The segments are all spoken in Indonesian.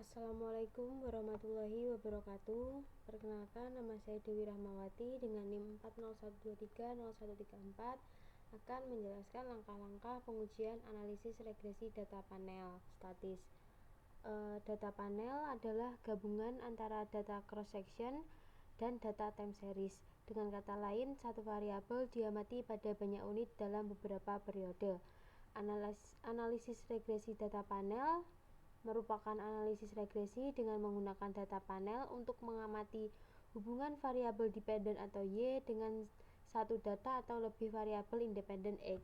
Assalamualaikum warahmatullahi wabarakatuh. Perkenalkan, nama saya Dewi Rahmawati dengan NIM 40130134 akan menjelaskan langkah-langkah pengujian analisis regresi data panel statis. Data panel adalah gabungan antara data cross section dan data time series. Dengan kata lain, satu variabel diamati pada banyak unit dalam beberapa periode. Analisis regresi data panel merupakan analisis regresi dengan menggunakan data panel untuk mengamati hubungan variabel dependen atau Y dengan satu data atau lebih variabel independen X.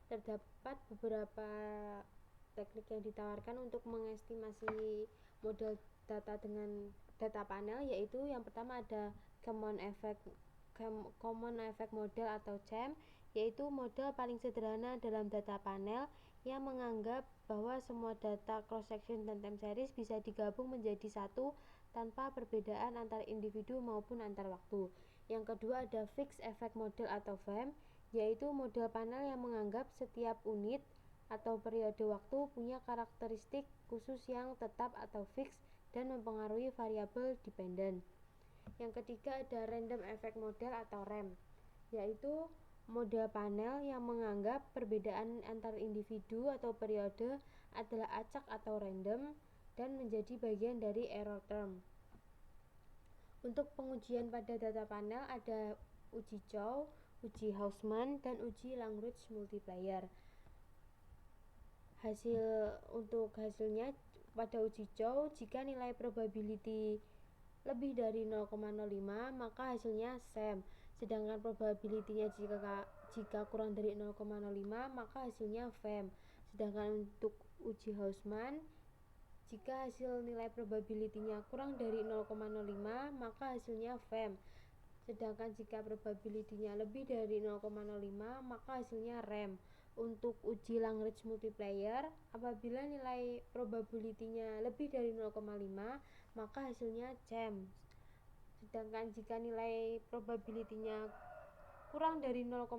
Terdapat beberapa teknik yang ditawarkan untuk mengestimasi model data dengan data panel, yaitu yang pertama ada Common Effect Model atau CEM, yaitu model paling sederhana dalam data panel yang menganggap bahwa semua data cross section dan time series bisa digabung menjadi satu tanpa perbedaan antar individu maupun antar waktu. Yang kedua ada Fixed Effect Model atau FEM, yaitu model panel yang menganggap setiap unit atau periode waktu punya karakteristik khusus yang tetap atau fix dan mempengaruhi variabel dependen. Yang ketiga ada Random Effect Model atau RAM, yaitu model panel yang menganggap perbedaan antar individu atau periode adalah acak atau random dan menjadi bagian dari error term. Untuk pengujian pada data panel ada uji Chow, uji Hausman, dan uji Langruch multiplier. Untuk hasilnya pada uji Chow, jika nilai probability lebih dari 0,05 maka hasilnya SEM, sedangkan probability-nya jika kurang dari 0,05 maka hasilnya FEM. Sedangkan untuk uji Hausman, jika hasil nilai probability-nya kurang dari 0,05 maka hasilnya FEM, sedangkan jika probability-nya lebih dari 0,05 maka hasilnya REM. Untuk uji Langruch multiplier, apabila nilai probability-nya lebih dari 0,5 maka hasilnya CEM, sedangkan jika nilai probability-nya kurang dari 0,05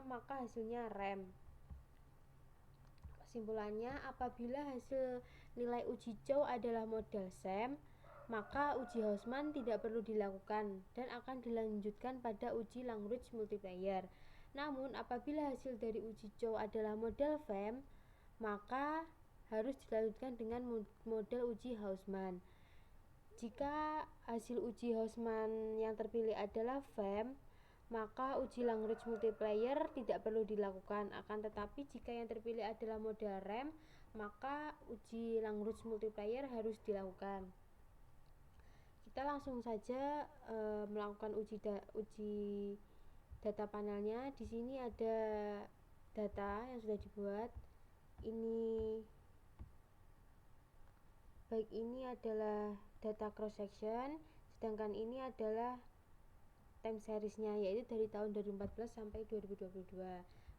maka hasilnya REM. Kesimpulannya, apabila hasil nilai uji Chow adalah model SEM, maka uji Hausman tidak perlu dilakukan dan akan dilanjutkan pada uji Langruch multiplier. Namun, apabila hasil dari uji Chow adalah model FEM, maka harus dilanjutkan dengan model uji Hausman. Jika hasil uji Hausman yang terpilih adalah FEM, maka uji Langruch multiplier tidak perlu dilakukan. Akan tetapi jika yang terpilih adalah model REM, maka uji Langruch multiplier harus dilakukan. Kita langsung saja melakukan uji data panelnya. Di sini ada data yang sudah dibuat. Ini adalah data cross section, sedangkan ini adalah time seriesnya, yaitu dari tahun 2014 sampai 2022.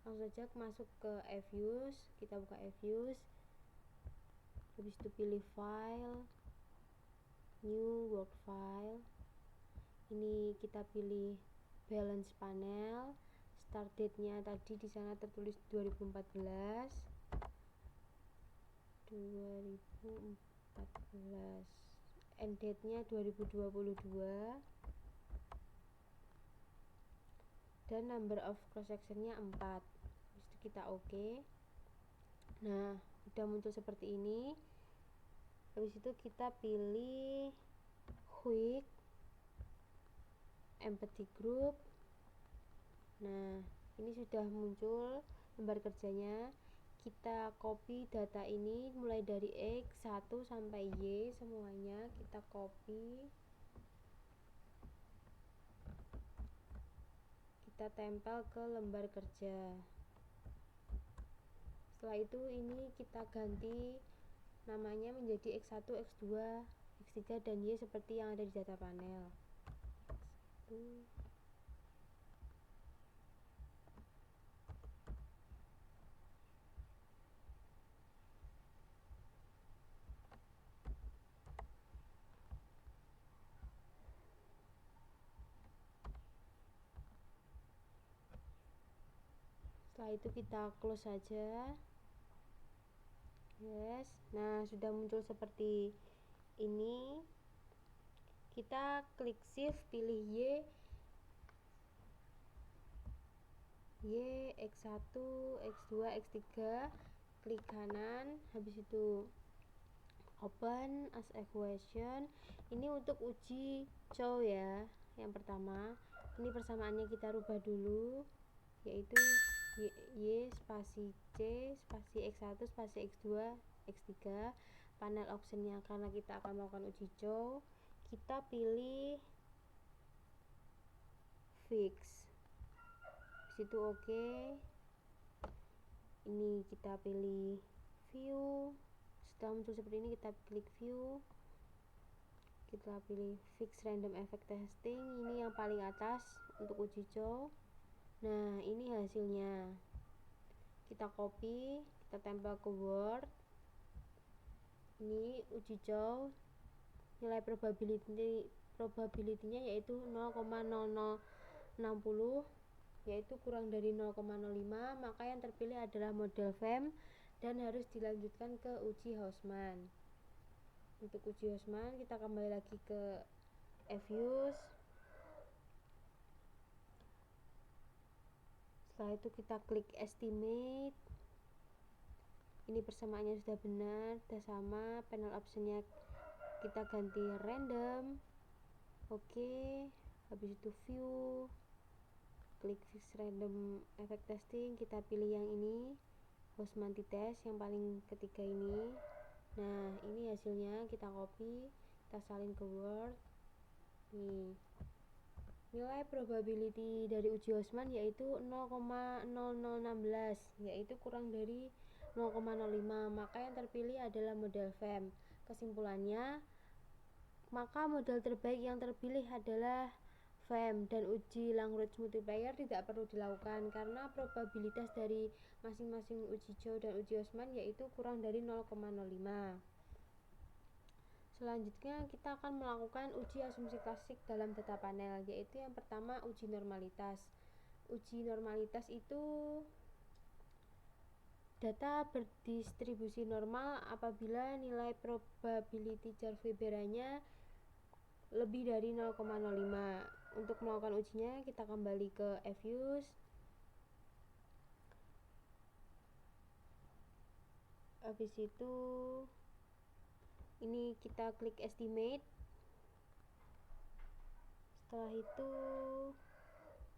Langsung saja masuk ke eViews, kita buka eViews, habis itu pilih file, new work file. Ini kita pilih balance panel, start date-nya tadi di sana tertulis 2014, end date-nya 2022, dan number of cross section-nya 4. Habis itu kita oke. Nah, udah muncul seperti ini. Habis itu kita pilih quick empty group. Nah, ini sudah muncul lembar kerjanya. Kita copy data ini mulai dari X1 sampai Y semuanya kita copy, kita tempel ke lembar kerja. Setelah itu ini kita ganti namanya menjadi X1, X2, X3 dan Y seperti yang ada di data panel. Setelah itu kita close saja. Yes. Nah, sudah muncul seperti ini kita klik shift, pilih X1, X2, X3, klik kanan, habis itu open as equation. Ini untuk uji cow ya. Yang pertama, ini persamaannya kita rubah dulu, yaitu Y spasi C spasi X1 spasi X2 X3. Panel optionnya, karena kita akan melakukan uji cow, kita pilih fix, situ oke. Ini kita pilih view. Setelah muncul seperti ini, kita klik view, kita pilih fix random effect testing. Ini yang paling atas untuk uji cow. Nah, ini hasilnya. Kita copy, kita tempel ke Word. Ini uji cow, nilai probability-nya yaitu 0,0060, yaitu kurang dari 0,05, maka yang terpilih adalah model FEM dan harus dilanjutkan ke uji Hausmann. Untuk uji Hausmann, kita kembali lagi ke Fuse. Setelah itu kita klik estimate. Ini persamaannya sudah benar, sudah sama. Panel optionnya kita ganti random, oke. Habis itu view, klik fix random effect testing, kita pilih yang ini, Hausmann t-test yang paling ketiga ini. Nah, ini hasilnya, kita copy, kita salin ke Word. Nih, nilai probability dari uji Hausmann yaitu 0,0016, yaitu kurang dari 0,05, maka yang terpilih adalah model FEM. Kesimpulannya, maka model terbaik yang terpilih adalah FEM, dan uji Lagrange multiplier tidak perlu dilakukan karena probabilitas dari masing-masing uji cow dan uji Hausmann yaitu kurang dari 0,05. Selanjutnya kita akan melakukan uji asumsi klasik dalam data panel, yaitu yang pertama uji normalitas. Uji normalitas itu data berdistribusi normal apabila nilai probability Jar-Fabernya lebih dari 0,05. Untuk melakukan ujinya, kita kembali ke Fuse. Habis itu ini kita klik estimate. Setelah itu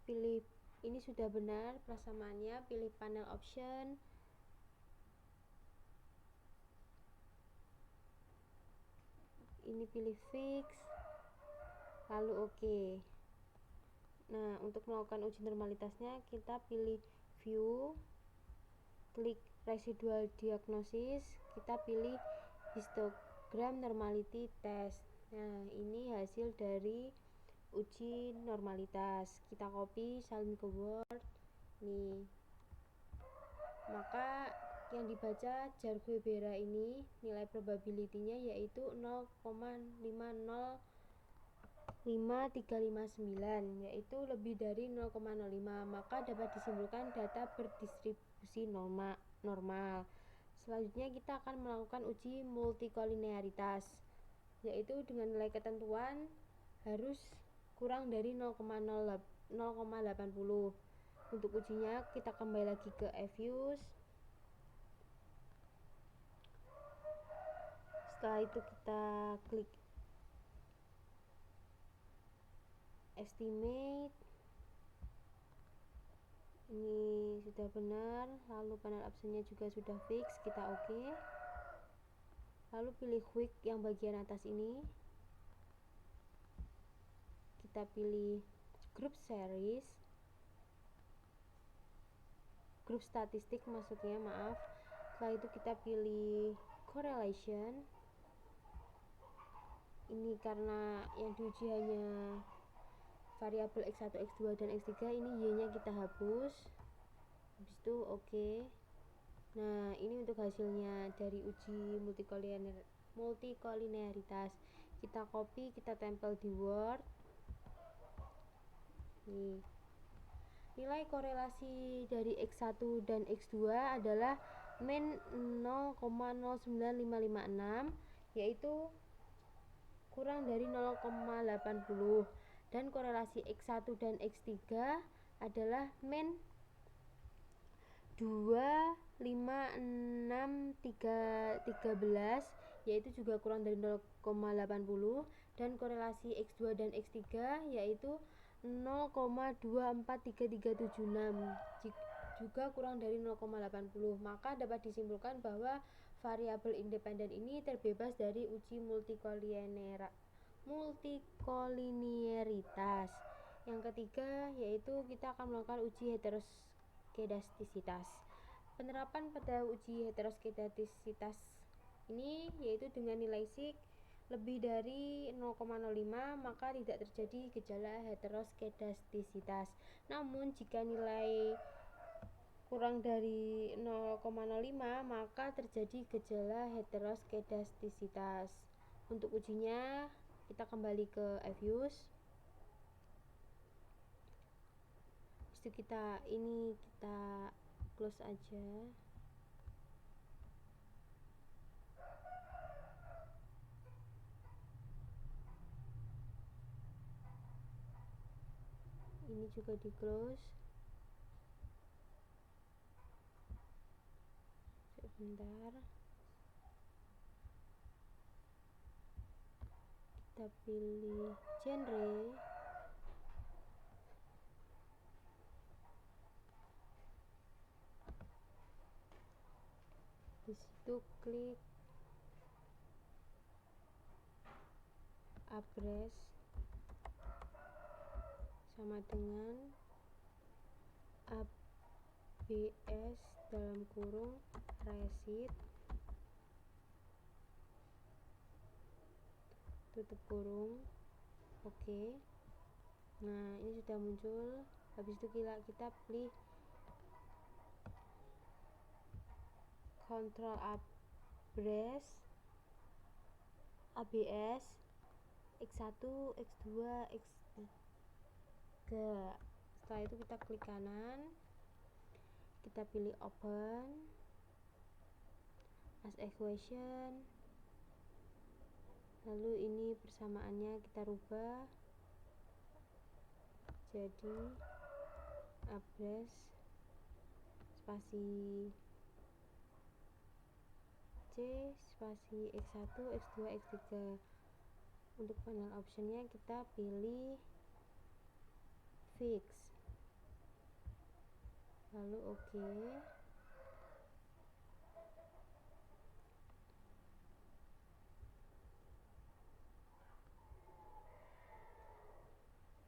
pilih, ini sudah benar persamaannya, pilih panel option. Ini pilih fix, lalu oke. Nah, untuk melakukan uji normalitasnya, kita pilih view, klik residual diagnosis, kita pilih histogram normality test. Nah, ini hasil dari uji normalitas. Kita copy, salin ke Word. Nih, maka yang dibaca Jar-Fabera ini nilai probability-nya yaitu 0,55359, yaitu lebih dari 0,05, maka dapat disimpulkan data berdistribusi normal. Selanjutnya kita akan melakukan uji multikolinearitas, yaitu dengan nilai ketentuan harus kurang dari 0,80. Untuk ujinya kita kembali lagi ke Fuse. Setelah itu kita klik estimate. Ini sudah benar, lalu panel optionnya juga sudah fix, kita oke. Lalu pilih quick yang bagian atas ini, kita pilih group series, grup statistik maksudnya, maaf. Setelah itu kita pilih correlation. Ini karena yang diuji hanya variabel X1, X2, dan X3, ini Y-nya kita hapus. Habis itu oke. Nah, ini untuk hasilnya dari uji multikolinearitas. Kita copy, kita tempel di Word. Nih, nilai korelasi dari X1 dan X2 adalah min 0,09556, yaitu kurang dari 0,80 dan korelasi X1 dan X3 adalah min 2, 5, 6, 13 yaitu juga kurang dari 0,80 dan korelasi X2 dan X3 yaitu 0,243376 juga kurang dari 0,80. Maka dapat disimpulkan bahwa variabel independen ini terbebas dari uji multikolinieritas. Yang ketiga yaitu kita akan melakukan uji heteroskedastisitas. Penerapan pada uji heteroskedastisitas ini yaitu dengan nilai sig lebih dari 0,05 maka tidak terjadi gejala heteroskedastisitas. Namun jika nilai kurang dari 0,05 maka terjadi gejala heteroskedastisitas. Untuk ujinya kita kembali ke Evius. Itu kita close aja. Ini juga di close. Sebentar. Kita pilih genre. Di situ klik address sama dengan ABS dalam kurung receipt tutup kurung. Oke. Nah, ini sudah muncul. Habis itu kita pilih control ABS X1, X2, X3. Setelah itu kita klik kanan, kita pilih open as equation, lalu ini persamaannya kita rubah jadi address spasi C spasi X1, X2, X3. Untuk panel optionnya kita pilih fix, lalu oke.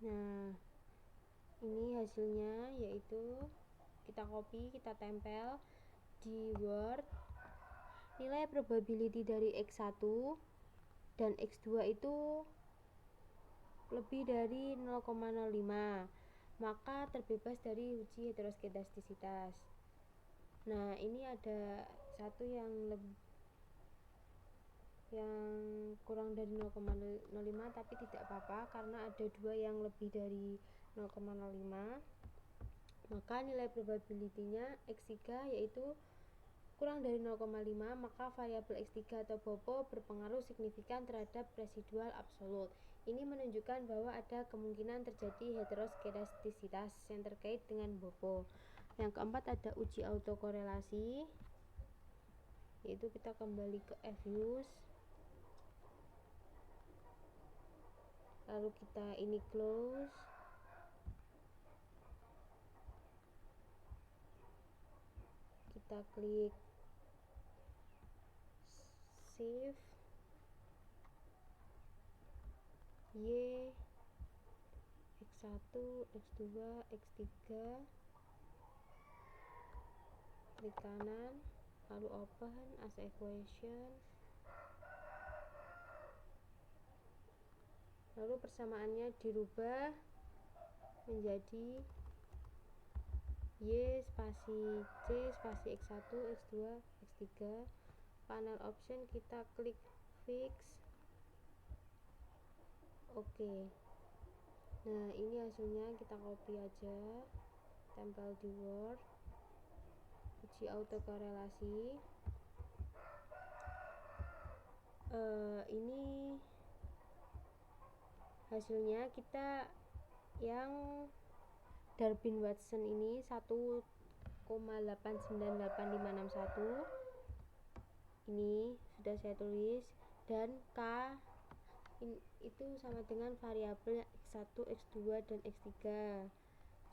Nah, ini hasilnya yaitu kita copy, kita tempel di Word. Nilai probability dari X1 dan X2 itu lebih dari 0,05 maka terbebas dari uji heteroskedastisitas. Nah, ini ada satu yang kurang dari 0,05 tapi tidak apa-apa karena ada dua yang lebih dari 0,05. Maka nilai probability-nya X3 yaitu kurang dari 0,5 maka variabel X3 atau BOPO berpengaruh signifikan terhadap residual absolut. Ini menunjukkan bahwa ada kemungkinan terjadi heteroskedastisitas yang terkait dengan BOPO. Yang keempat ada uji autokorelasi, yaitu kita kembali ke Evius, lalu kita close. Kita klik save. Y, X1, X2, X3, klik kanan, lalu open as equation, lalu persamaannya dirubah menjadi Y spasi C spasi X1, X2, X3. Panel option kita klik fix. Oke. Nah, ini hasilnya kita copy aja, tempel di Word. Uji autokorelasi. Ini hasilnya kita yang Darwin-Watson ini 1,898561 ini sudah saya tulis, dan K itu sama dengan variabel X1, X2, dan X3.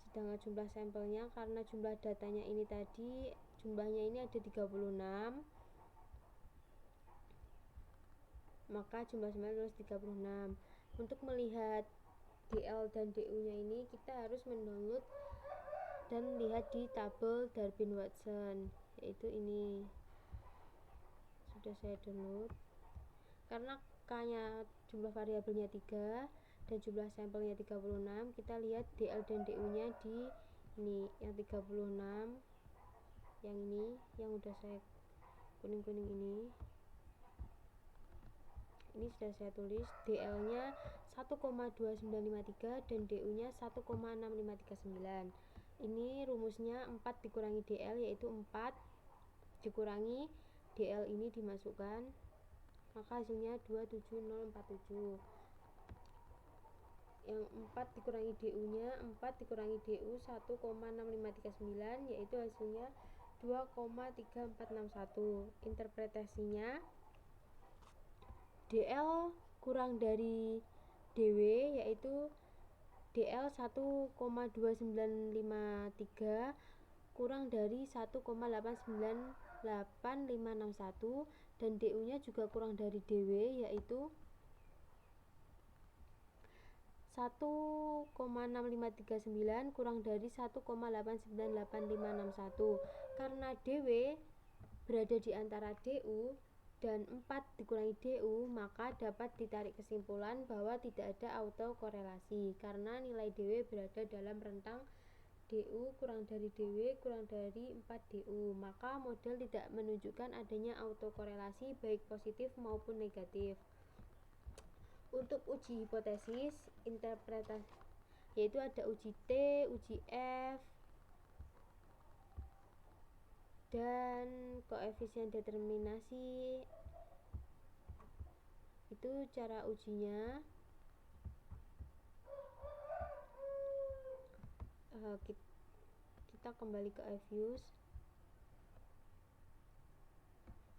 Sedangkan jumlah sampelnya, karena jumlah datanya ini tadi jumlahnya ini ada 36, maka jumlah sampelnya 36. Untuk melihat DL dan DU nya ini kita harus mendownload dan lihat di tabel Darwin-Watson, yaitu ini sudah saya download. Karena K nya jumlah variabelnya 3 dan jumlah sampelnya 36, kita lihat DL dan DU nya di ini yang 36, yang ini yang udah saya kuning-kuning ini sudah saya tulis. DL nya 1,2953 dan DU nya 1,6539. Ini rumusnya 4 dikurangi DL, yaitu 4 dikurangi DL ini dimasukkan, maka hasilnya 27047. Yang 4 dikurangi DU nya 4 dikurangi DU 1,6539, yaitu hasilnya 2,3461. Interpretasinya DL kurang dari DW, yaitu DL 1,2953 kurang dari 1,898561, dan DU nya juga kurang dari DW, yaitu 1,6539 kurang dari 1,898561. Karena DW berada di antara DU dan 4 dikurangi DU, maka dapat ditarik kesimpulan bahwa tidak ada autokorelasi karena nilai DW berada dalam rentang DU kurang dari DW kurang dari 4 DU. Maka model tidak menunjukkan adanya autokorelasi baik positif maupun negatif. Untuk uji hipotesis interpretasi, yaitu ada uji T, uji F, dan koefisien determinasi. Itu cara ujinya. Kita kembali ke iViews.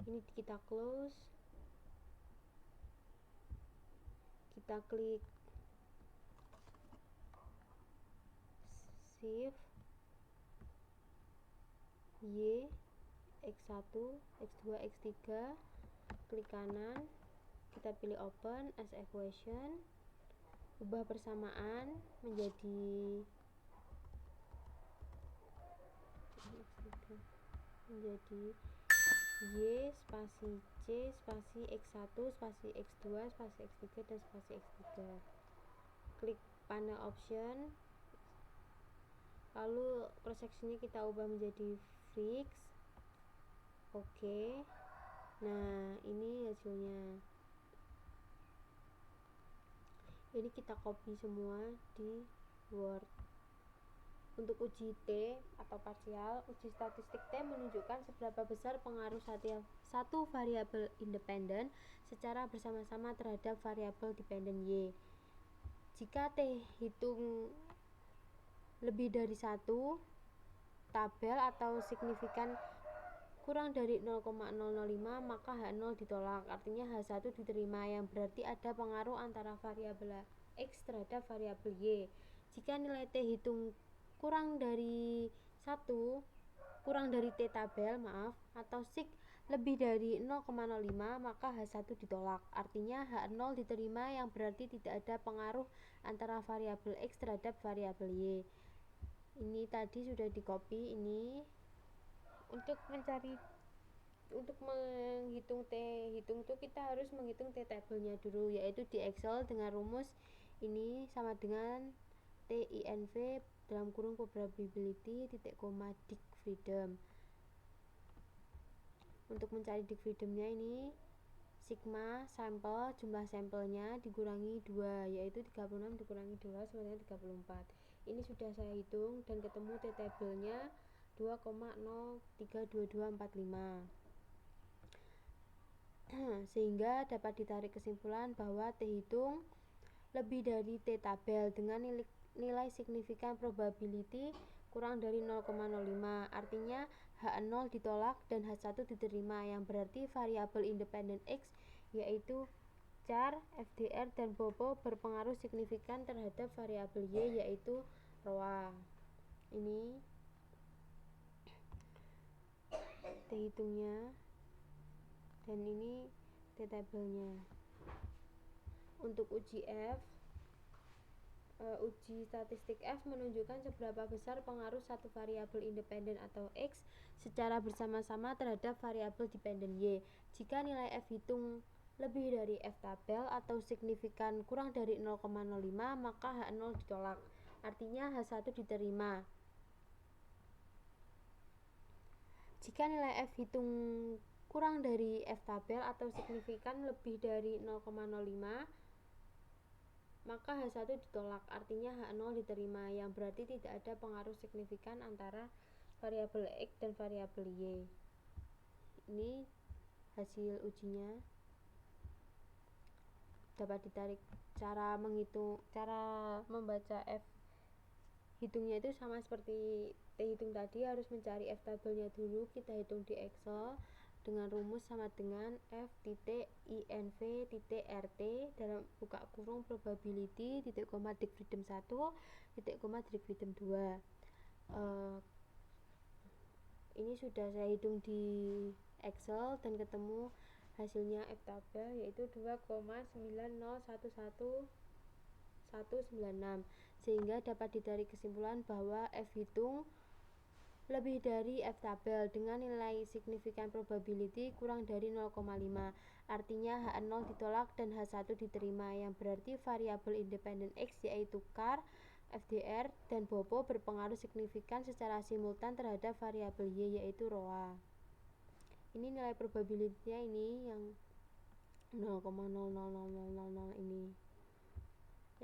Ini kita close. Kita klik shift Y, X1, X2, X3, klik kanan, kita pilih open as equation, ubah persamaan menjadi Y spasi C spasi X1 spasi X2 spasi X3 dan spasi X3. Klik panel option, lalu cross sectionnya kita ubah menjadi fix. Oke. Nah, ini hasilnya. Ini kita copy semua di Word. Untuk uji T atau parsial, uji statistik T menunjukkan seberapa besar pengaruh satu variabel independen secara bersama-sama terhadap variabel dependen Y. Jika T hitung lebih dari 1, tabel atau signifikan kurang dari 0,005, maka H0 ditolak, artinya H1 diterima, yang berarti ada pengaruh antara variabel X terhadap variabel Y. Jika nilai T hitung kurang dari T tabel, atau sig lebih dari 0,05, maka H1 ditolak, artinya H0 diterima, yang berarti tidak ada pengaruh antara variabel X terhadap variabel Y. Ini tadi sudah di copy. Ini untuk menghitung T hitung tuh kita harus menghitung T tabelnya dulu, yaitu di Excel dengan rumus ini sama dengan TINV dalam kurung probability titik koma dig freedom. Untuk mencari dig freedomnya, ini sigma sampel, jumlah sampelnya dikurangi 2, yaitu 36 dikurangi 2 sama dengan 34. Ini sudah saya hitung dan ketemu T tabelnya 2,032245. Sehingga dapat ditarik kesimpulan bahwa T hitung lebih dari T tabel dengan nilai signifikan probability kurang dari 0,05. Artinya H0 ditolak dan H1 diterima, yang berarti variabel independen X yaitu char, FDR, dan Bobo berpengaruh signifikan terhadap variabel Y yaitu ROA. Ini T hitungnya dan ini T tabelnya. Untuk uji F, uji statistik F menunjukkan seberapa besar pengaruh satu variabel independen atau X secara bersama-sama terhadap variabel dependen Y. Jika nilai F hitung lebih dari F tabel atau signifikan kurang dari 0,05, maka H0 ditolak, artinya H1 diterima. Jika nilai F hitung kurang dari F tabel atau signifikan lebih dari 0,05, maka H1 ditolak, artinya H0 diterima, yang berarti tidak ada pengaruh signifikan antara variabel X dan variabel Y. Ini hasil ujinya. Dapat ditarik cara membaca F hitungnya itu sama seperti T hitung tadi, harus mencari F tabelnya dulu, kita hitung di Excel dengan rumus sama dengan F titik INV titik RT dalam buka kurung probability titik koma dig freedom 1 titik koma dig freedom 2. Ini sudah saya hitung di Excel dan ketemu hasilnya F tabel yaitu 2,9011196, sehingga dapat ditarik kesimpulan bahwa F hitung lebih dari F tabel dengan nilai signifikan probability kurang dari 0,5. Artinya H0 ditolak dan H1 diterima, yang berarti variabel independen X yaitu char, FDR, dan Bobo berpengaruh signifikan secara simultan terhadap variabel Y yaitu ROA. Ini nilai probability-nya ini yang 0,00000 ini.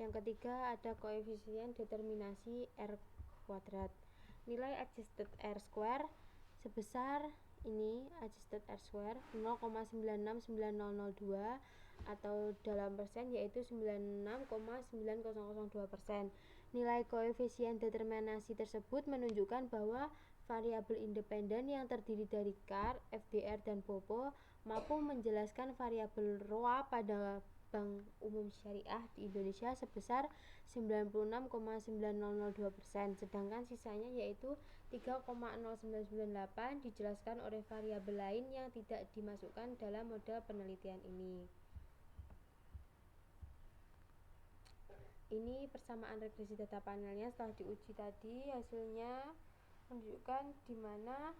Yang ketiga ada koefisien determinasi R kuadrat. Nilai adjusted R square sebesar ini adjusted R square 0,969002 atau dalam persen yaitu 96,9002%. Nilai koefisien determinasi tersebut menunjukkan bahwa variabel independen yang terdiri dari char, FDR, dan Bobo mampu menjelaskan variabel ROA pada Bank Umum Syariah di Indonesia sebesar 96,9002%, sedangkan sisanya yaitu 3,0998 dijelaskan oleh variabel lain yang tidak dimasukkan dalam model penelitian ini. Ini persamaan regresi data panelnya setelah diuji tadi, hasilnya menunjukkan di mana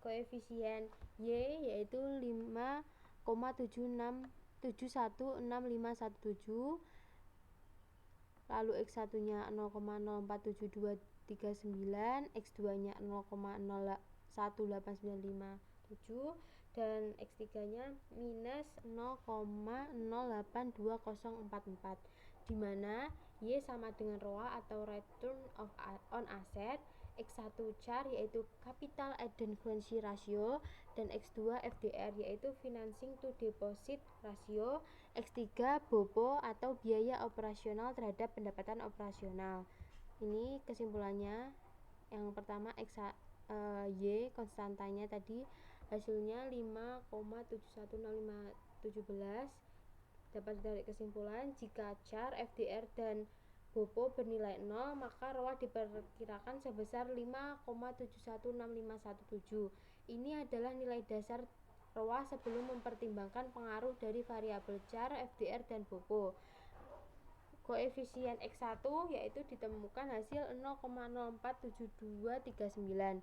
koefisien Y yaitu 5,716517, lalu X1 nya 0,047239, X2 nya 0,018957, dan X3 nya minus 0,082044, di mana Y sama dengan ROA atau return on asset, X1 char yaitu capital adequacy ratio, dan X2 FDR yaitu financing to deposit ratio, X3 BOBO atau biaya operasional terhadap pendapatan operasional. Ini kesimpulannya. Yang pertama Y konstantanya tadi hasilnya 5,710517. Dapat dari kesimpulan jika char, FDR, dan Bobo bernilai 0, maka ROA diperkirakan sebesar 5,716517. Ini adalah nilai dasar ROA sebelum mempertimbangkan pengaruh dari variabel char, FDR, dan Bobo. Koefisien X1 yaitu ditemukan hasil 0,047239.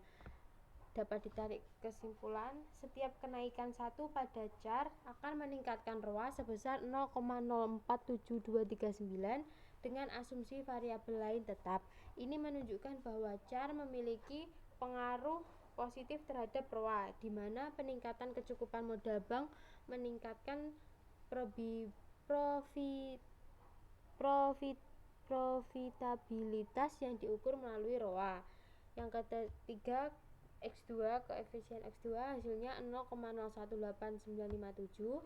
Dapat ditarik kesimpulan, setiap kenaikan 1 pada char akan meningkatkan ROA sebesar 0,047239 dengan asumsi variabel lain tetap. Ini menunjukkan bahwa char memiliki pengaruh positif terhadap ROA, di mana peningkatan kecukupan modal bank meningkatkan profitabilitas yang diukur melalui ROA. Yang ketiga, X2, koefisien X2 hasilnya 0,018957,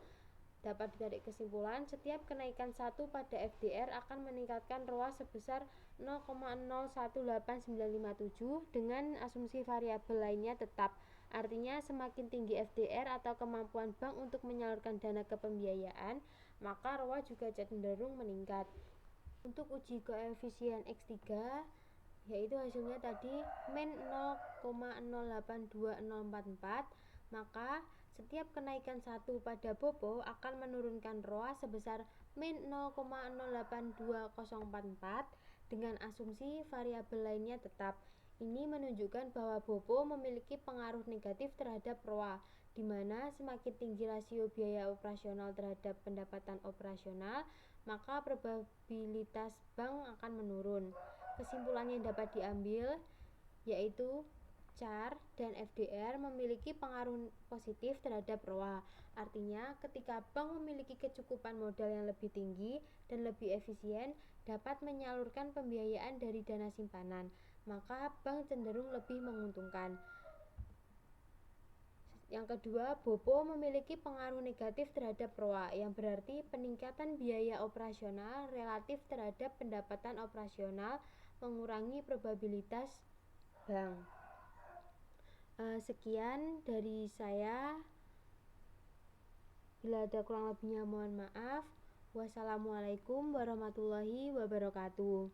Dapat ditarik kesimpulan, setiap kenaikan 1 pada FDR akan meningkatkan ROA sebesar 0,018957 dengan asumsi variabel lainnya tetap. Artinya semakin tinggi FDR atau kemampuan bank untuk menyalurkan dana ke pembiayaan, maka ROA juga cenderung meningkat. Untuk uji koefisien X3, yaitu hasilnya tadi min 0,082044, maka setiap kenaikan 1 pada BOPO akan menurunkan ROA sebesar min 0,082044 dengan asumsi variabel lainnya tetap. Ini menunjukkan bahwa BOPO memiliki pengaruh negatif terhadap ROA, di mana semakin tinggi rasio biaya operasional terhadap pendapatan operasional, maka probabilitas bank akan menurun. Kesimpulan yang dapat diambil yaitu CAR dan FDR memiliki pengaruh positif terhadap ROA. Artinya, ketika bank memiliki kecukupan modal yang lebih tinggi dan lebih efisien dapat menyalurkan pembiayaan dari dana simpanan, maka bank cenderung lebih menguntungkan. Yang kedua, BOPO memiliki pengaruh negatif terhadap ROA, yang berarti peningkatan biaya operasional relatif terhadap pendapatan operasional mengurangi probabilitas bank. Sekian dari saya. Bila ada kurang lebihnya mohon maaf. Wassalamualaikum warahmatullahi wabarakatuh.